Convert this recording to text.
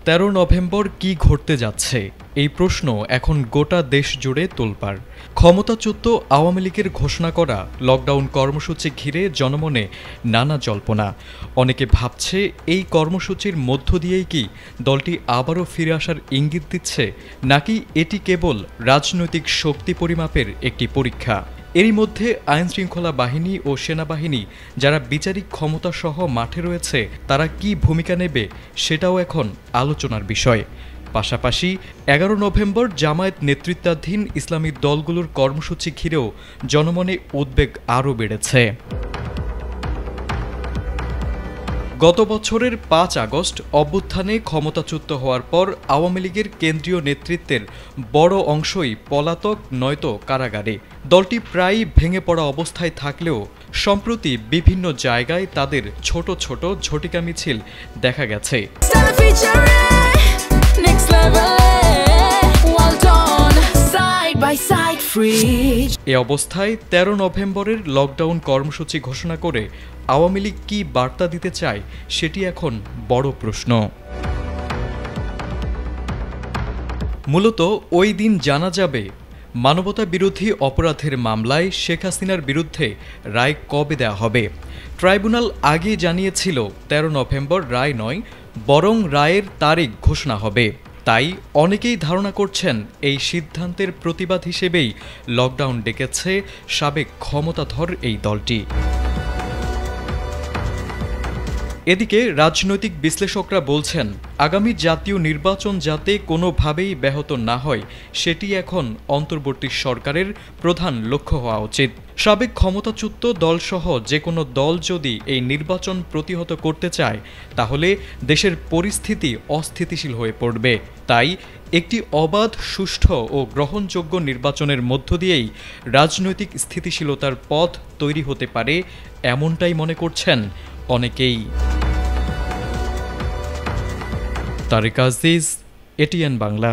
13 November কি ঘটতে যাচ্ছে এই প্রশ্ন এখন গোটা দেশ জুড়ে তোলপাড়। ক্ষমতাচ্যুত আওয়ামী লীগের ঘোষণা করা লকডাউন কর্মসূচি ঘিরে জনমনে নানা জল্পনা। অনেকে ভাবছে এই কর্মসূচির মধ্য দিয়েই কি দলটি আবারও ফিরে আসার ইঙ্গিত দিচ্ছে, নাকি এটি কেবল রাজনৈতিক শক্তি পরিমাপের একটি পরীক্ষা। এরই মধ্যে আইনশৃঙ্খলা বাহিনী ও সেনাবাহিনী যারা বিচারিক ক্ষমতা সহ মাঠে রয়েছে তারা কি ভূমিকা নেবে সেটাও এখন আলোচনার বিষয়। পাশাপাশি 11 নভেম্বর জামায়াত নেতৃত্বাধীন ইসলামী দলগুলোর কর্মসূচি ঘিরেও জনমনে উদ্বেগ আরও বেড়েছে। গত বছরের 5 আগস্ট অভ্যুত্থানে ক্ষমতাচ্যুত হওয়ার পর আওয়ামী লীগের কেন্দ্রীয় নেতৃত্বের বড় অংশই পলাতক নয়তো কারাগারে। দলটি প্রায়ই ভেঙে পড়া অবস্থায় থাকলেও সম্প্রতি বিভিন্ন জায়গায় তাদের ছোট ছোট ঝটিকা মিছিল দেখা গেছে। এ অবস্থায় 13 নভেম্বরের লকডাউন কর্মসূচি ঘোষণা করে আওয়ামী লীগ কি বার্তা দিতে চায় সেটি এখন বড় প্রশ্ন। মূলত ওই দিন জানা যাবে মানবতা বিরোধী অপরাধের মামলায় শেখ হাসিনার বিরুদ্ধে রায় কবে দেওয়া হবে। ট্রাইব্যুনাল আগেই জানিয়েছিল 13 নভেম্বর রায় নয়, বরং রায়ের তারিখ ঘোষণা হবে। তাই অনেকেই ধারণা করছেন এই সিদ্ধান্তের প্রতিবাদ হিসেবেই লকডাউন ডেকেছে সাবেক ক্ষমতাধর এই দলটি। এদিকে রাজনৈতিক বিশ্লেষকরা বলছেন আগামী জাতীয় নির্বাচন যাতে কোনোভাবেই ব্যাহত না হয় সেটি এখন অন্তর্বর্তী সরকারের প্রধান লক্ষ্য হওয়া উচিত। সাবেক ক্ষমতাচ্যুত দলসহ যে কোনো দল যদি এই নির্বাচন প্রতিহত করতে চায় তাহলে দেশের পরিস্থিতি অস্থিতিশীল হয়ে পড়বে। তাই একটি অবাধ, সুষ্ঠু ও গ্রহণযোগ্য নির্বাচনের মধ্য দিয়েই রাজনৈতিক স্থিতিশীলতার পথ তৈরি হতে পারে, এমনটাই মনে করছেন অনেকেই। তারিক আজিজ, এটিএন বাংলা।